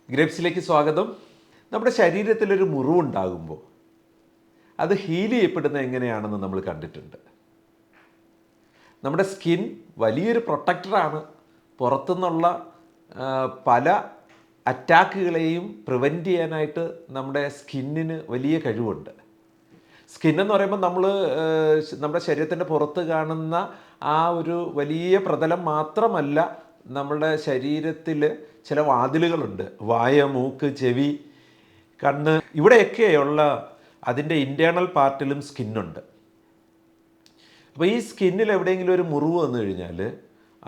ഗ്രേപ്സിലേക്ക് സ്വാഗതം. നമ്മുടെ ശരീരത്തിലൊരു മുറിവുണ്ടാകുമ്പോൾ അത് ഹീൽ ചെയ്യപ്പെടുന്നത് എങ്ങനെയാണെന്ന് നമ്മൾ കണ്ടിട്ടുണ്ട്. നമ്മുടെ സ്കിൻ വലിയൊരു പ്രൊട്ടക്ടറാണ്. പുറത്തുനിന്നുള്ള പല അറ്റാക്കുകളെയും പ്രിവെൻറ്റ് ചെയ്യാനായിട്ട് നമ്മുടെ സ്കിന്നിന് വലിയ കഴിവുണ്ട്. സ്കിന്നെന്ന് പറയുമ്പോൾ നമ്മുടെ ശരീരത്തിൻ്റെ പുറത്ത് കാണുന്ന ആ ഒരു വലിയ പ്രതലം മാത്രമല്ല, നമ്മുടെ ശരീരത്തിൽ ചില വാതിലുകളുണ്ട്. വായ, മൂക്ക്, ചെവി, കണ്ണ്, ഇവിടെയൊക്കെയുള്ള അതിൻ്റെ ഇൻറ്റേർണൽ പാർട്ടിലും സ്കിന്നുണ്ട്. അപ്പോൾ ഈ സ്കിന്നിൽ എവിടെയെങ്കിലും ഒരു മുറിവ് വന്നു കഴിഞ്ഞാൽ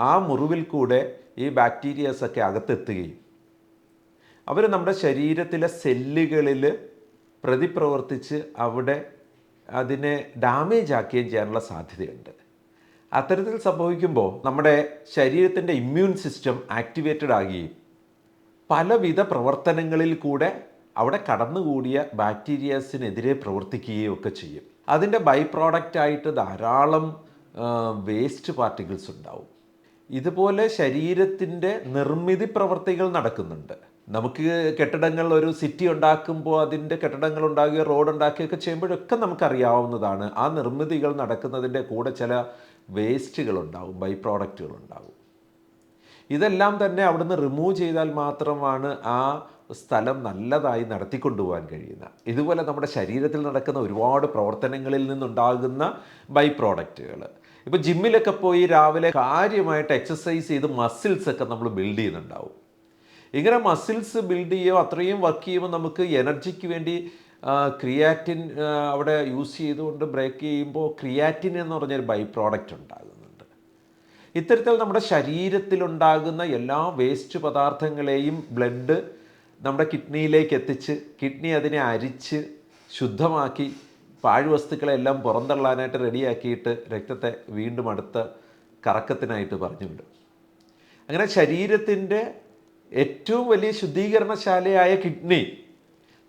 ആ മുറിവിൽ കൂടെ ഈ ബാക്ടീരിയാസൊക്കെ അകത്തെത്തുകയും അവർ നമ്മുടെ ശരീരത്തിലെ സെല്ലുകളിൽ പ്രതിപ്രവർത്തിച്ച് അവിടെ അതിനെ ഡാമേജ് ആക്കുകയും ചെയ്യാനുള്ള സാധ്യതയുണ്ട്. അത്തരത്തിൽ സംഭവിക്കുമ്പോൾ നമ്മുടെ ശരീരത്തിൻ്റെ ഇമ്മ്യൂൺ സിസ്റ്റം ആക്ടിവേറ്റഡ് ആകുകയും പലവിധ പ്രവർത്തനങ്ങളിൽ കൂടെ അവിടെ കടന്നുകൂടിയ ബാക്ടീരിയാസിനെതിരെ പ്രവർത്തിക്കുകയും ഒക്കെ ചെയ്യും. അതിൻ്റെ ബൈ പ്രോഡക്റ്റായിട്ട് ധാരാളം വേസ്റ്റ് പാർട്ടിക്കിൾസ് ഉണ്ടാവും. ഇതുപോലെ ശരീരത്തിൻ്റെ നിർമ്മിതി പ്രവർത്തികൾ നടക്കുന്നുണ്ട്. നമുക്ക് കെട്ടിടങ്ങൾ, ഒരു സിറ്റി ഉണ്ടാക്കുമ്പോൾ അതിൻ്റെ കെട്ടിടങ്ങൾ ഉണ്ടാകുകയോ റോഡ് ഉണ്ടാക്കുകയൊക്കെ ചെയ്യുമ്പോഴൊക്കെ നമുക്കറിയാവുന്നതാണ്, ആ നിർമ്മിതികൾ നടക്കുന്നതിൻ്റെ കൂടെ ചില വേസ്റ്റുകളുണ്ടാവും, ബൈ പ്രോഡക്റ്റുകളുണ്ടാവും. ഇതെല്ലാം തന്നെ അവിടുന്ന് റിമൂവ് ചെയ്താൽ മാത്രമാണ് ആ സ്ഥലം നല്ലതായി നടത്തിക്കൊണ്ടുപോകാൻ കഴിയുന്നത്. ഇതുപോലെ നമ്മുടെ ശരീരത്തിൽ നടക്കുന്ന ഒരുപാട് പ്രവർത്തനങ്ങളിൽ നിന്നുണ്ടാകുന്ന ബൈ പ്രോഡക്റ്റുകൾ, ഇപ്പോൾ ജിമ്മിലൊക്കെ പോയി രാവിലെ കാര്യമായിട്ട് എക്സസൈസ് ചെയ്ത് മസിൽസൊക്കെ നമ്മൾ ബിൽഡ് ചെയ്യുന്നുണ്ടാവും. ഇങ്ങനെ മസിൽസ് ബിൽഡ് ചെയ്യുകയോ അത്രയും വർക്ക് ചെയ്യുമ്പോൾ നമുക്ക് എനർജിക്ക് വേണ്ടി ക്രിയാറ്റിൻ അവിടെ യൂസ് ചെയ്തുകൊണ്ട് ബ്രേക്ക് ചെയ്യുമ്പോൾ ക്രിയാറ്റിൻ എന്ന് പറഞ്ഞൊരു ബൈ പ്രോഡക്റ്റ് ഉണ്ടാകുന്നുണ്ട്. ഇത്തരത്തിൽ നമ്മുടെ ശരീരത്തിലുണ്ടാകുന്ന എല്ലാ വേസ്റ്റ് പദാർത്ഥങ്ങളെയും ബ്ലഡ് നമ്മുടെ കിഡ്നിയിലേക്ക് എത്തിച്ച് കിഡ്നി അതിനെ അരിച്ച് ശുദ്ധമാക്കി പാഴ്വസ്തുക്കളെല്ലാം പുറന്തള്ളാനായിട്ട് റെഡിയാക്കിയിട്ട് രക്തത്തെ വീണ്ടും അടുത്ത കറക്കത്തിനായിട്ട് പറഞ്ഞു വിടും. അങ്ങനെ ശരീരത്തിൻ്റെ ഏറ്റവും വലിയ ശുദ്ധീകരണശാലയായ കിഡ്നി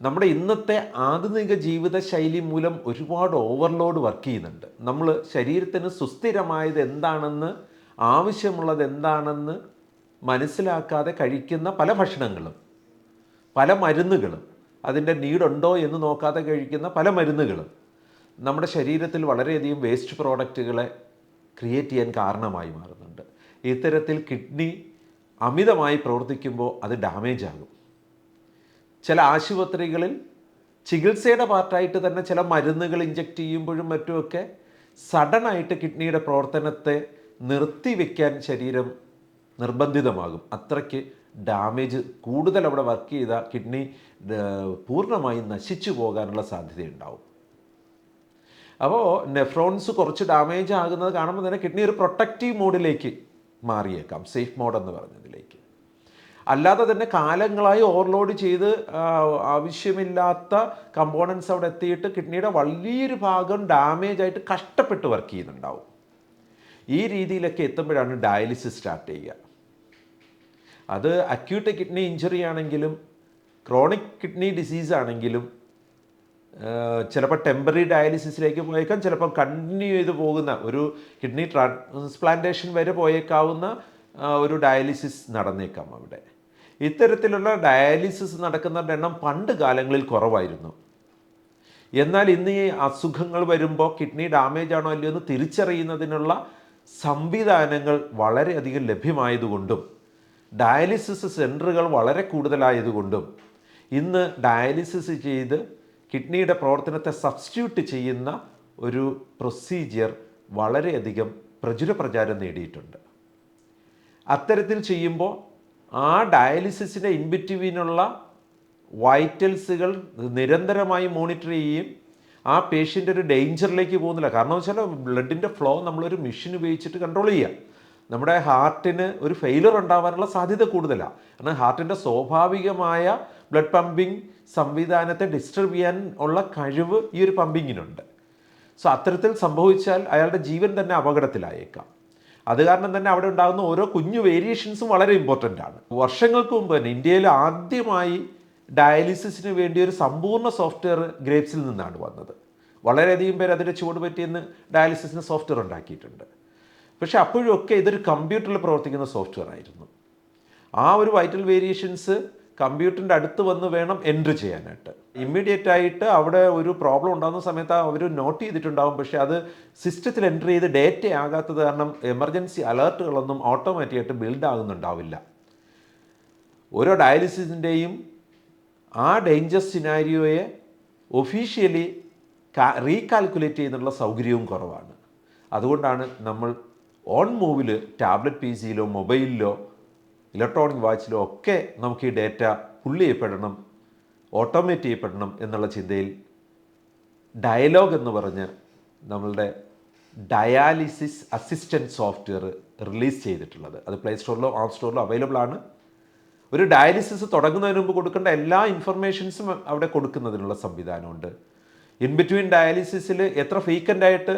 നമ്മുടെ ഇന്നത്തെ ആധുനിക ജീവിതശൈലി മൂലം ഒരുപാട് ഓവർലോഡ് വർക്ക് ചെയ്യുന്നുണ്ട്. നമ്മൾ ശരീരത്തിന് സുസ്ഥിരമായത് എന്താണെന്ന്, ആവശ്യമുള്ളത് എന്താണെന്ന് മനസ്സിലാക്കാതെ കഴിക്കുന്ന പല ഭക്ഷണങ്ങളും, പല മരുന്നുകളും, അതിൻ്റെ നീഡുണ്ടോ എന്ന് നോക്കാതെ കഴിക്കുന്ന പല മരുന്നുകളും നമ്മുടെ ശരീരത്തിൽ വളരെയധികം വേസ്റ്റ് പ്രോഡക്റ്റുകളെ ക്രിയേറ്റ് ചെയ്യാൻ കാരണമായി മാറുന്നുണ്ട്. ഇത്തരത്തിൽ കിഡ്നി അമിതമായി പ്രവർത്തിക്കുമ്പോൾ അത് ഡാമേജ് ആകും. ചില ആശുപത്രികളിൽ ചികിത്സയുടെ പാർട്ടായിട്ട് തന്നെ ചില മരുന്നുകൾ ഇഞ്ചെക്റ്റ് ചെയ്യുമ്പോഴും മറ്റുമൊക്കെ സഡനായിട്ട് കിഡ്നിയുടെ പ്രവർത്തനത്തെ നിർത്തിവെക്കാൻ ശരീരം നിർബന്ധിതമാകും. അത്രയ്ക്ക് ഡാമേജ് കൂടുതൽ അവിടെ വർക്ക് ചെയ്ത കിഡ്നി പൂർണ്ണമായും നശിച്ചു പോകാനുള്ള സാധ്യതയുണ്ടാവും. അപ്പോൾ നെഫ്രോൺസ് കുറച്ച് ഡാമേജ് ആകുന്നത് കാണുമ്പോൾ തന്നെ കിഡ്നി ഒരു പ്രൊട്ടക്റ്റീവ് മോഡിലേക്ക് മാറിയേക്കാം, സേഫ് മോഡ് എന്ന് പറഞ്ഞതിലേക്ക്. അല്ലാതെ തന്നെ കാലങ്ങളായി ഓവർലോഡ് ചെയ്ത് ആവശ്യമില്ലാത്ത കമ്പോണൻസ് അവിടെ എത്തിയിട്ട് കിഡ്നിയുടെ വലിയൊരു ഭാഗം ഡാമേജ് ആയിട്ട് കഷ്ടപ്പെട്ട് വർക്ക് ചെയ്യുന്നുണ്ടാവും. ഈ രീതിയിലൊക്കെ എത്തുമ്പോഴാണ് ഡയാലിസിസ് സ്റ്റാർട്ട് ചെയ്യുക. അത് അക്യൂട്ട് കിഡ്നി ഇഞ്ചറി ആണെങ്കിലും ക്രോണിക് കിഡ്നി ഡിസീസ് ആണെങ്കിലും ചിലപ്പോൾ ടെമ്പററി ഡയാലിസിസിലേക്ക് പോയേക്കാം, ചിലപ്പോൾ കണ്ടിന്യൂ ചെയ്ത് പോകുന്ന ഒരു കിഡ്നി ട്രാൻസ്പ്ലാന്റേഷൻ വരെ പോയേക്കാവുന്ന ഒരു ഡയാലിസിസ് നടന്നേക്കാം അവിടെ. ഇത്തരത്തിലുള്ള ഡയാലിസിസ് നടക്കുന്നവരുടെ എണ്ണം പണ്ട് കാലങ്ങളിൽ കുറവായിരുന്നു. എന്നാൽ ഇന്ന് ഈ അസുഖങ്ങൾ വരുമ്പോൾ കിഡ്നി ഡാമേജ് ആണോ അല്ലയോ എന്ന് തിരിച്ചറിയുന്നതിനുള്ള സംവിധാനങ്ങൾ വളരെയധികം ലഭ്യമായതുകൊണ്ടും ഡയാലിസിസ് സെൻറ്ററുകൾ വളരെ കൂടുതലായതുകൊണ്ടും ഇന്ന് ഡയാലിസിസ് ചെയ്ത് കിഡ്നിയുടെ പ്രവർത്തനത്തെ സബ്സ്റ്റിറ്റ്യൂട്ട് ചെയ്യുന്ന ഒരു പ്രൊസീജിയർ വളരെയധികം പ്രചാരം നേടിയിട്ടുണ്ട്. അത്തരത്തിൽ ചെയ്യുമ്പോൾ ആ ഡയാലിസിസിൻ്റെ ഇൻബിറ്റ്വീനുള്ള വൈറ്റൽസുകൾ നിരന്തരമായി മോണിറ്റർ ചെയ്യുകയും ആ പേഷ്യൻ്റ് ഒരു ഡേഞ്ചറിലേക്ക് പോകുന്നില്ല. കാരണം വെച്ചാൽ ബ്ലഡിൻ്റെ ഫ്ലോ നമ്മളൊരു മെഷീൻ ഉപയോഗിച്ചിട്ട് കൺട്രോൾ ചെയ്യുക. നമ്മുടെ ഹാർട്ടിന് ഒരു ഫെയിലർ ഉണ്ടാവാനുള്ള സാധ്യത കൂടുതലാണ്. കാരണം ഹാർട്ടിൻ്റെ സ്വാഭാവികമായ ബ്ലഡ് പമ്പിങ് സംവിധാനത്തെ ഡിസ്റ്റർബ് ചെയ്യാൻ ഉള്ള കഴിവ് ഈ ഒരു പമ്പിങ്ങിനുണ്ട്. സോ അത്തരത്തിൽ സംഭവിച്ചാൽ അയാളുടെ ജീവൻ തന്നെ അപകടത്തിലായേക്കാം. അത് കാരണം തന്നെ അവിടെ ഉണ്ടാകുന്ന ഓരോ കുഞ്ഞു വേരിയേഷൻസും വളരെ ഇമ്പോർട്ടൻ്റ് ആണ്. വർഷങ്ങൾക്ക് മുമ്പ് തന്നെ ഇന്ത്യയിൽ ആദ്യമായി ഡയാലിസിസിന് വേണ്ടി ഒരു സമ്പൂർണ്ണ സോഫ്റ്റ്വെയർ ഗ്രേപ്സിൽ നിന്നാണ് വന്നത്. വളരെയധികം പേര് അതിൻ്റെ ചുവട് പറ്റിയെന്ന് ഡയാലിസിസിന് സോഫ്റ്റ്വെയർ ഉണ്ടാക്കിയിട്ടുണ്ട്. പക്ഷെ അപ്പോഴൊക്കെ ഇതൊരു കമ്പ്യൂട്ടറിൽ പ്രവർത്തിക്കുന്ന സോഫ്റ്റ്വെയർ ആയിരുന്നു. ആ ഒരു വൈറ്റൽ വേരിയേഷൻസ് കമ്പ്യൂട്ടറിൻ്റെ അടുത്ത് വന്ന് വേണം എൻട്രി ചെയ്യാനായിട്ട്. ഇമ്മീഡിയറ്റ് ആയിട്ട് അവിടെ ഒരു പ്രോബ്ലം ഉണ്ടാകുന്ന സമയത്ത് അവർ നോട്ട് ചെയ്തിട്ടുണ്ടാകും, പക്ഷേ അത് സിസ്റ്റത്തിൽ എൻട്രി ചെയ്ത് ഡേറ്റ ആകാത്തത് കാരണം എമർജൻസി അലേർട്ടുകളൊന്നും ഓട്ടോമാറ്റിക്കായിട്ട് ബിൽഡ് ആകുന്നുണ്ടാവില്ല. ഓരോ ഡയാലിസിസിൻ്റെയും ആ ഡേഞ്ചർ സിനാരിയോയെ ഒഫീഷ്യലി റീകാൽക്കുലേറ്റ് ചെയ്യുന്നുള്ള സൗകര്യവും കുറവാണ്. അതുകൊണ്ടാണ് നമ്മൾ ഓൺ മൂവിൽ ടാബ്ലറ്റ് പി സിയിലോ മൊബൈലിലോ ഇലക്ട്രോണിക് വാച്ചിലോ ഒക്കെ നമുക്ക് ഈ ഡേറ്റ പുള്ള് ചെയ്യപ്പെടണം, ഓട്ടോമേറ്റ് ചെയ്യപ്പെടണം എന്നുള്ള ചിന്തയിൽ ഡയലോഗ് എന്ന് പറഞ്ഞ് നമ്മളുടെ ഡയാലിസിസ് അസിസ്റ്റൻറ്റ് സോഫ്റ്റ്വെയർ റിലീസ് ചെയ്തിട്ടുള്ളത്. അത് പ്ലേ സ്റ്റോറിലോ ആപ്പ് സ്റ്റോറിലോ അവൈലബിൾ ആണ്. ഒരു ഡയാലിസിസ് തുടങ്ങുന്നതിന് മുമ്പ് കൊടുക്കേണ്ട എല്ലാ ഇൻഫർമേഷൻസും അവിടെ കൊടുക്കുന്നതിനുള്ള സംവിധാനമുണ്ട്. ഇൻ ബിറ്റ്വീൻ ഡയാലിസിസിൽ എത്ര ഫ്രീക്വൻ്റായിട്ട്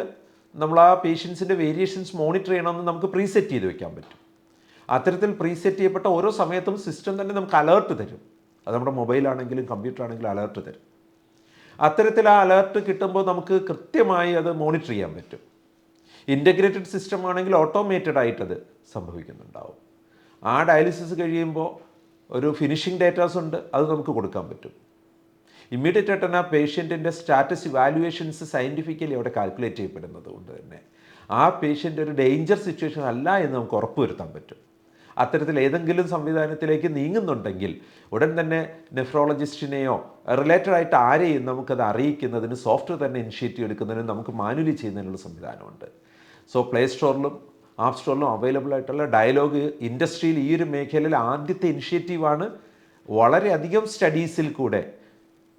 നമ്മൾ ആ പേഷ്യൻസിൻ്റെ വേരിയേഷൻസ് മോണിറ്റർ ചെയ്യണമെന്ന് നമുക്ക് പ്രീസെറ്റ് ചെയ്ത് വെക്കാൻ പറ്റും. അത്തരത്തിൽ പ്രീസെറ്റ് ചെയ്യപ്പെട്ട ഓരോ സമയത്തും സിസ്റ്റം തന്നെ നമുക്ക് അലേർട്ട് തരും. അത് നമ്മുടെ മൊബൈലാണെങ്കിലും കമ്പ്യൂട്ടർ ആണെങ്കിലും അലേർട്ട് തരും. അത്തരത്തിൽ ആ അലേർട്ട് കിട്ടുമ്പോൾ നമുക്ക് കൃത്യമായി അത് മോണിറ്റർ ചെയ്യാൻ പറ്റും. ഇൻ്റഗ്രേറ്റഡ് സിസ്റ്റം ആണെങ്കിൽ ഓട്ടോമേറ്റഡ് ആയിട്ടത് സംഭവിക്കുന്നുണ്ടാവും. ആ ഡയാലിസിസ് കഴിയുമ്പോൾ ഒരു ഫിനിഷിംഗ് ഡേറ്റാസ് ഉണ്ട്, അത് നമുക്ക് കൊടുക്കാൻ പറ്റും. ഇമ്മീഡിയറ്റ് ആയിട്ട് തന്നെ ആ പേഷ്യൻറ്റിൻ്റെ സ്റ്റാറ്റസ് ഇവാലുവേഷൻസ് സയൻറ്റിഫിക്കലി അവിടെ കാൽക്കുലേറ്റ് ചെയ്യപ്പെടുന്നത് കൊണ്ട് തന്നെ ആ പേഷ്യൻ്റ് ഒരു ഡേഞ്ചർ സിറ്റുവേഷൻ അല്ല എന്ന് നമുക്ക് ഉറപ്പുവരുത്താൻ പറ്റും. അത്തരത്തിൽ ഏതെങ്കിലും സംവിധാനത്തിലേക്ക് നീങ്ങുന്നുണ്ടെങ്കിൽ ഉടൻ തന്നെ നെഫ്രോളജിസ്റ്റിനെയോ റിലേറ്റഡ് ആയിട്ട് ആരെയും നമുക്കത് അറിയിക്കുന്നതിന് സോഫ്റ്റ്വെയർ തന്നെ ഇനിഷ്യേറ്റീവ് എടുക്കുന്നതിന് നമുക്ക് മാനുവലി ചെയ്യുന്നതിനുള്ള സംവിധാനമുണ്ട്. സോ പ്ലേ സ്റ്റോറിലും ആപ്പ് സ്റ്റോറിലും അവൈലബിൾ ആയിട്ടുള്ള ഡയലോഗ് ഇൻഡസ്ട്രിയിൽ ഈ ഒരു മേഖലയിൽ ആദ്യത്തെ ഇനിഷ്യേറ്റീവാണ്. വളരെയധികം സ്റ്റഡീസിൽ കൂടെ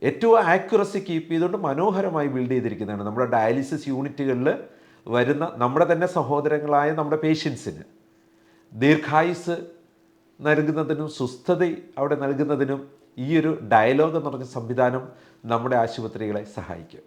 ഏറ്റവും ആക്യുറസി കീപ്പ് ചെയ്തുകൊണ്ട് മനോഹരമായി ബിൽഡ് ചെയ്തിരിക്കുന്നതാണ്. നമ്മുടെ ഡയാലിസിസ് യൂണിറ്റുകളിൽ വരുന്ന നമ്മുടെ തന്നെ സഹോദരങ്ങളായ നമ്മുടെ പേഷ്യൻസിന് ദീർഘായുസ് നൽകുന്നതിനും സുസ്ഥത അവിടെ നൽകുന്നതിനും ഈ ഒരു ഡയലോഗ് എന്ന് പറഞ്ഞ സംവിധാനം നമ്മുടെ ആശുപത്രികളെ സഹായിക്കും.